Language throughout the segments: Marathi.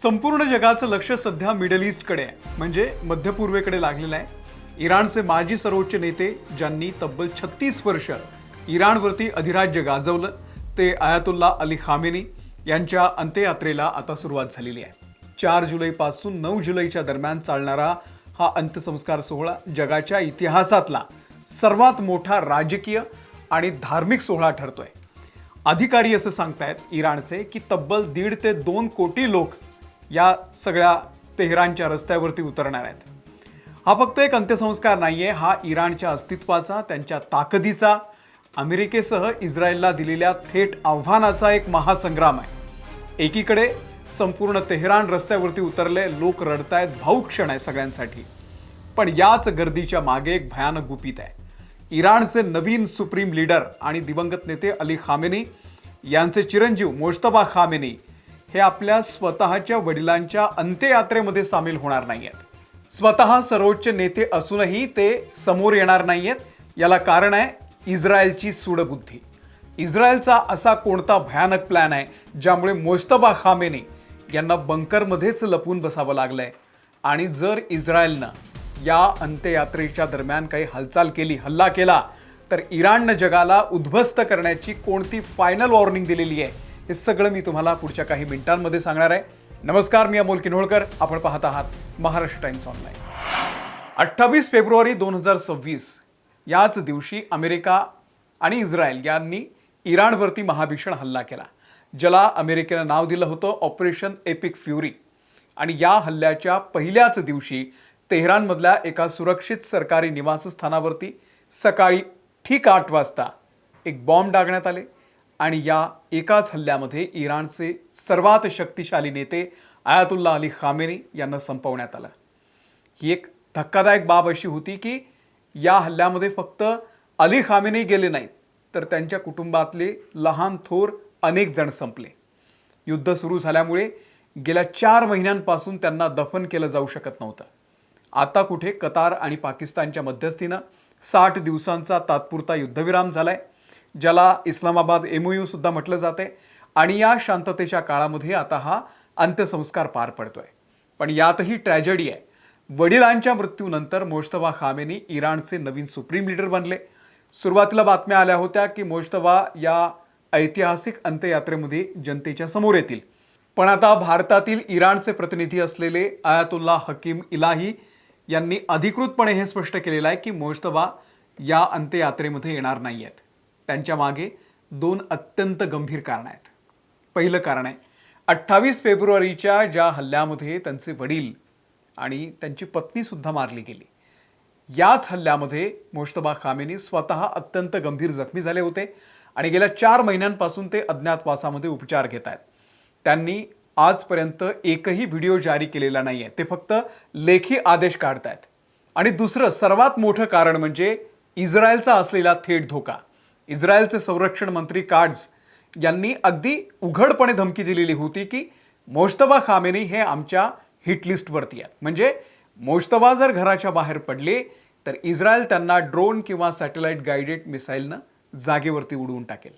संपूर्ण जगाचं लक्ष सध्या मिडल ईस्टकडे आहे, म्हणजे मध्य पूर्वेकडे लागलेलं आहे. इराणचे माजी सर्वोच्च नेते ज्यांनी तब्बल 36 वर्ष इराणवरती अधिराज्य गाजवलं ते आयातुल्ला अली खामेनी यांच्या अंत्ययात्रेला आता सुरुवात झालेली आहे. 4 जुलैपासून 9 जुलैच्या दरम्यान चालणारा हा अंत्यसंस्कार सोहळा जगाच्या इतिहासातला सर्वात मोठा राजकीय आणि धार्मिक सोहळा ठरतोय. अधिकारी असं सांगतायत इराणचे की तब्बल 1.5 ते 2 कोटी लोक या सगळ्या तेहरानच्या रस्त्यावरती उतरणार आहेत. हा फक्त एक अंत्यसंस्कार नाहीये, हा इराणच्या अस्तित्वाचा, त्यांच्या ताकदीचा, अमेरिकेसह इस्रायलला दिलेल्या थेट आव्हानाचा एक महासंग्राम आहे. एकीकडे संपूर्ण तेहरान रस्त्यावरती उतरले, लोक रडतायत, भावुक क्षण आहे सगळ्यांसाठी. पण याच गर्दीच्या मागे एक भयानक गुपित आहे. इराणचे नवीन सुप्रीम लीडर आणि दिवंगत नेते अली खामेनी यांचे चिरंजीव मोज्तबा खामेनी हे आपल्या स्वतःच्या वडिलांच्या अंत्ययात्रेमध्ये सामील होणार नाहीयेत. स्वतः सर्वोच्च नेते असूनही ते समोर येणार नाहीयेत. याला कारण आहे इस्रायलची सूडबुद्धी. इस्रायलचा असा कोणता भयानक प्लॅन आहे ज्यामुळे मोज्तबा खामेनी यांना बंकरमध्येच लपून बसावं लागलंय. आणि जर इस्रायलनं या अंत्ययात्रेच्या दरम्यान काही हालचाल केली, हल्ला केला, तर इराणनं जगाला उद्ध्वस्त करण्याची कोणती फायनल वॉर्निंग दिलेली आहे हे सगळं मी तुम्हाला पुढच्या काही मिनिटांमध्ये सांगणार आहे. नमस्कार, मी अमोल किन्होळकर. आपण पाहत आहात महाराष्ट्र टाइम्स ऑनलाईन. 28 फेब्रुवारी 2026 याच दिवशी अमेरिका आणि इस्रायल यांनी इराणवरती महाभीषण हल्ला केला, ज्याला अमेरिकेनं नाव दिलं होतं ऑपरेशन एपिक फ्युरी. आणि या हल्ल्याच्या पहिल्याच दिवशी तेहरानमधल्या एका सुरक्षित सरकारी निवासस्थानावरती सकाळी ठीक 8 वाजता एक बॉम्ब डागण्यात आले. आणि या एकाच हल्ल्यामध्ये इराणचे सर्वात शक्तिशाली नेते आयातुल्ला अली खामेनी यांना संपवण्यात आलं. ही एक धक्कादायक बाब अशी होती की या हल्ल्यामध्ये फक्त अली खामेनी गेले नाहीत, तर त्यांच्या कुटुंबातले लहान थोर अनेक जण संपले. युद्ध सुरू झाल्यामुळे गेल्या 4 महिन्यांपासून त्यांना दफन केलं जाऊ शकत नव्हतं. आता कुठे कतार आणि पाकिस्तानच्या मध्यस्थीनं 60 दिवसांचा तात्पुरता युद्धविराम झालाय, ज्याला इस्लामाबाद MOU सुद्धा म्हटलं जाते. आणि या शांततेच्या काळामध्ये आता हा अंत्यसंस्कार पार पडतोय. पण यातही ट्रॅजेडी आहे. वडिलांच्या मृत्यूनंतर मोज्तबा खामेनी इराणचे नवीन सुप्रीम लीडर बनले. सुरुवातीला बातम्या आल्या होत्या की मोज्तबा या ऐतिहासिक अंत्ययात्रेमध्ये जनतेच्या समोर येतील. पण आता भारतातील इराणचे प्रतिनिधी असलेले आयातुल्ला हकीम इलाही यांनी अधिकृतपणे हे स्पष्ट केलेलं आहे की मोज्तबा या अंत्ययात्रेमध्ये येणार नाही आहेत. त्यांच्या मागे 2 अत्यंत गंभीर कारण आहेत. पहिलं कारण आहे 28 फेब्रुवारीच्या ज्या हल्ल्यामध्ये त्यांचे वडील आणि त्यांची पत्नी सुद्धा मारली गेली. याच हल्ल्यामध्ये मोज्तबा खामेनी स्वतः अत्यंत गंभीर जखमी झाले होते आणि गेल्या 4 महिन्यांपासून ते अज्ञातवासामध्ये उपचार घेत आहेत. त्यांनी आजपर्यंत एकही व्हिडिओ जारी केलेला नाही आहे, ते फक्त लेखी आदेश काढतायत. आणि दुसरं सर्वात मोठं कारण म्हणजे इस्रायलचा असलेला थेट धोका. इस्रायलचे संरक्षण मंत्री काट्झ यांनी अगदी उघडपणे धमकी दिलेली होती की मोज्तबा खामेनी हे आमच्या हिटलिस्टवरती आहेत. म्हणजे मोज्तबा जर घराच्या बाहेर पडले तर इस्रायल त्यांना ड्रोन किंवा सॅटेलाइट गाइडेड मिसाईलनं जागेवरती उडवून टाकेल.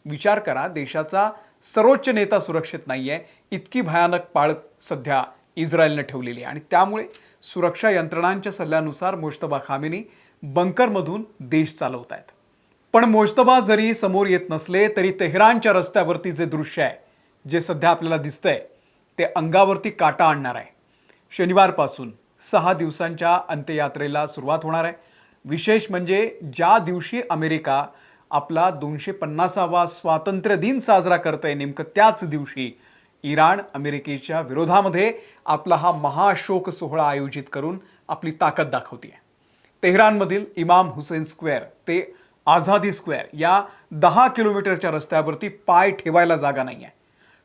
विचार करा, देशाचा सर्वोच्च नेता सुरक्षित नाहीये, इतकी भयानक पाळ सध्या इस्रायलनं ठेवलेली आहे. आणि त्यामुळे सुरक्षा यंत्रणांच्या सल्ल्यानुसार मोज्तबा खामेनी बंकरमधून देश चालवत आहेत. पण मोज्तबा जरी समोर येत नसले तरी तेहरानच्या रस्त्यावरती जे दृश्य आहे, जे सध्या आपल्याला दिसतंय, ते अंगावरती काटा आणणार आहे. शनिवारपासून 6 दिवसांच्या अंत्ययात्रेला सुरुवात होणार आहे. विशेष म्हणजे ज्या दिवशी अमेरिका आपला 250वा स्वातंत्र्य दिन साजरा करतंय, नेमकं त्याच दिवशी इराण अमेरिकेच्या विरोधामध्ये आपला हा महाशोक सोहळा आयोजित करून आपली ताकद दाखवते. तेहरानमधील इमाम हुसेन स्क्वेअर ते आझादी स्क्वेअर या 10 किलोमीटरच्या रस्त्यावरती पाय ठेवायला जागा नाही आहे.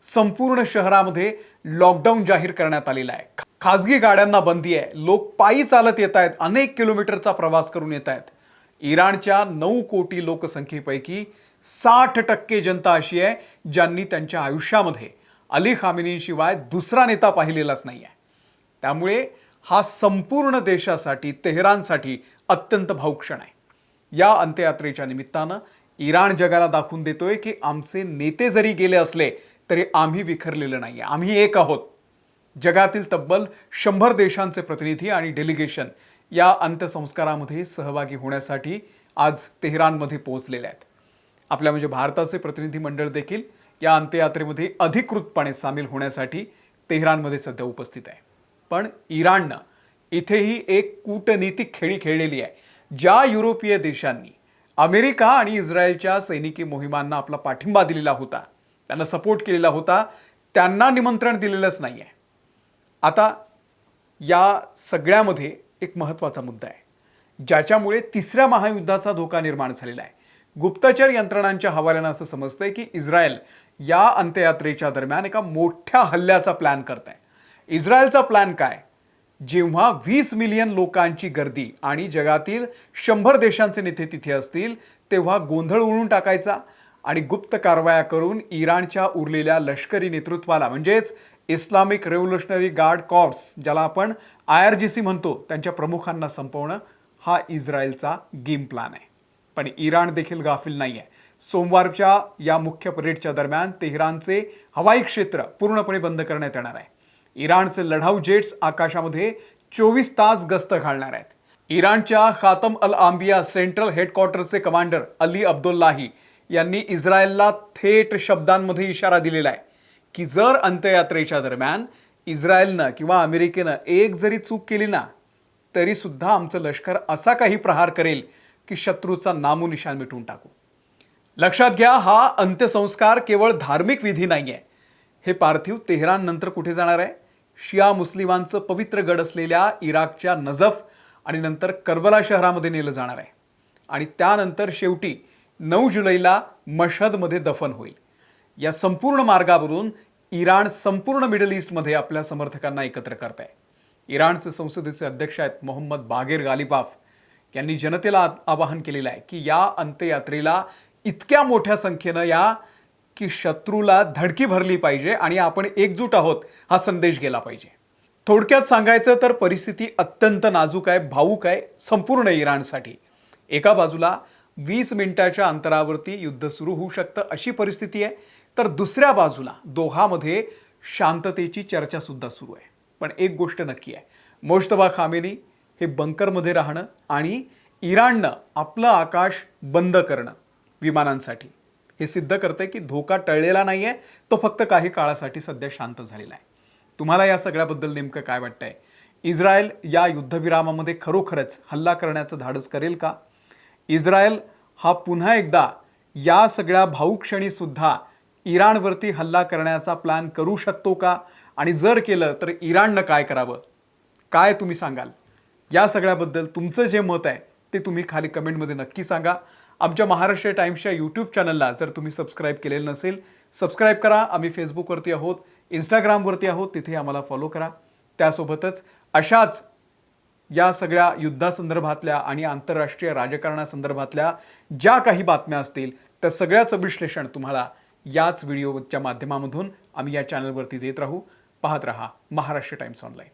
संपूर्ण शहरामध्ये लॉकडाऊन जाहीर करण्यात आलेला आहे. खाजगी गाड्यांना बंदी आहे. लोक पायी चालत येत आहेत, अनेक किलोमीटरचा प्रवास करून येत आहेत. इराणच्या 9 कोटी लोकसंख्येपैकी 60% जनता अशी आहे ज्यांनी त्यांच्या आयुष्यामध्ये अली खामेनीशिवाय दुसरा नेता पाहिलेलाच नाही आहे. त्यामुळे हा संपूर्ण देशासाठी, तेहरानसाठी अत्यंत भावुक क्षण आहे. या अंत्ययात्रेच्या निमित्तानं इराण जगाला दाखवून देतोय की आमचे नेते जरी गेले असले तरी आम्ही विखरलेलं नाहीये, आम्ही एक आहोत. जगातील तब्बल 100 देशांचे प्रतिनिधी आणि डेलिगेशन या अंत्यसंस्कारामध्ये सहभागी होण्यासाठी आज तेहरानमध्ये पोहोचलेले आहेत. आपल्या म्हणजे भारताचे प्रतिनिधी मंडळ देखील या अंत्ययात्रेमध्ये अधिकृतपणे सामील होण्यासाठी तेहरानमध्ये सध्या उपस्थित आहे. पण इराणनं इथेही एक कूटनीतिक खेळी खेळलेली आहे. ज्या युरोपीय देशांनी अमेरिका आणि इस्रायलच्या सैनिकी मोहिमांना आपला पाठिंबा दिलेला होता, त्यांना सपोर्ट केलेला होता, त्यांना निमंत्रण दिलेलंच नाही आहे. आता या सगळ्यामध्ये एक महत्त्वाचा मुद्दा आहे, ज्याच्यामुळे तिसऱ्या महायुद्धाचा धोका निर्माण झालेला आहे. गुप्तचर यंत्रणांच्या हवाल्यानं असं समजतंय की इस्रायल या अंत्ययात्रेच्या दरम्यान एका मोठ्या हल्ल्याचा प्लॅन करत आहे. इस्रायलचा प्लॅन काय? जेव्हा 20 मिलियन लोकांची गर्दी आणि जगातील 100 देशांचे नेते तिथे असतील, तेव्हा गोंधळ उडवून टाकायचा आणि गुप्त कारवाया करून इराणच्या उरलेल्या लष्करी नेतृत्वाला म्हणजेच इस्लामिक रेव्होल्युशनरी गार्ड कॉर्प्स, ज्याला आपण IRGC म्हणतो, त्यांच्या प्रमुखांना संपवणं हा इस्रायलचा गेम प्लॅन आहे. पण इराण देखील गाफील नाही आहे. सोमवारच्या या मुख्य परेडच्या दरम्यान तेहरानचे हवाई क्षेत्र पूर्णपणे बंद करण्यात येणार आहे. इराणचे लढाऊ जेट्स आकाशामध्ये 24 तास गस्त घालणार आहेत. इराणच्या खातम अल आंबिया सेंट्रल हेडक्वार्टरचे कमांडर अली अब्दुल्लाही यांनी इस्रायलला थेट शब्दांमध्ये इशारा दिलेला आहे की जर अंत्ययात्रेच्या दरम्यान इस्रायलनं किंवा अमेरिकेनं एक जरी चूक केली ना, तरी सुद्धा आमचं लष्कर असा काही प्रहार करेल की शत्रूचा नामोनिशाण मिटवून टाकू. लक्षात घ्या, हा अंत्यसंस्कार केवळ धार्मिक विधी नाही आहे. हे पार्थिव तेहरान नंतर कुठे जाणार आहे? शिया मुस्लिमांचं पवित्र गड असलेल्या इराकच्या नजफ आणि नंतर करबला शहरामध्ये नेलं जाणार आहे. आणि त्यानंतर शेवटी 9 जुलैला मशहदमध्ये दफन होईल. या संपूर्ण मार्गावरून इराण संपूर्ण मिडल ईस्टमध्ये आपल्या समर्थकांना एकत्र करत आहे. इराणचे संसदेचे अध्यक्ष आहेत मोहम्मद बागेर गालिबाफ यांनी जनतेला आवाहन केलेलं आहे की या अंत्ययात्रेला इतक्या मोठ्या संख्येनं या की शत्रूला धडकी भरली पाहिजे आणि आपण एकजूट आहोत हा संदेश गेला पाहिजे. थोडक्यात सांगायचं तर परिस्थिती अत्यंत नाजूक आहे, भावूक आहे संपूर्ण इराणसाठी. एका बाजूला 20 मिनिटाच्या अंतरावरती युद्ध सुरू होऊ शकतं अशी परिस्थिती आहे, तर दुसऱ्या बाजूला दोहामध्ये शांततेची चर्चा सुद्धा सुरू आहे. पण एक गोष्ट नक्की आहे, मुज्तबा खामेनी हे बंकरमध्ये राहणं आणि इराणनं आपलं आकाश बंद करणं विमानांसाठी हे सिद्ध करते की धोका टळलेला नाही आहे, तो फक्त काही काळासाठी सध्या शांत झालेला आहे. तुम्हाला या सगळ्याबद्दल नेमकं काय वाटतंय? इस्रायल या युद्धविरामामध्ये खरोखरच हल्ला करण्याचं धाडस करेल का? इस्रायल हा पुन्हा एकदा या सगळ्या भावूक क्षणी सुद्धा इराणवरती हल्ला करण्याचा प्लॅन करू शकतो का? आणि जर केलं तर इराणनं काय करावं? काय तुम्ही सांगाल? या सगळ्याबद्दल तुमचं जे मत आहे ते तुम्ही खाली कमेंटमध्ये नक्की सांगा. आमच्या महाराष्ट्र टाइम्सच्या यूट्यूब चॅनलला जर तुम्ही सबस्क्राईब केलेलं नसेल, सबस्क्राईब करा. आम्ही फेसबुकवरती आहोत, इंस्टाग्रामवरती आहोत, तिथे आम्हाला फॉलो करा. त्यासोबतच अशाच या सगळ्या युद्धासंदर्भातल्या आणि आंतरराष्ट्रीय राजकारणासंदर्भातल्या ज्या काही बातम्या असतील त्या सगळ्याचं विश्लेषण तुम्हाला याच व्हिडिओच्या माध्यमामधून आम्ही या चॅनलवरती देत राहू. पाहत रहा महाराष्ट्र टाइम्स ऑनलाईन.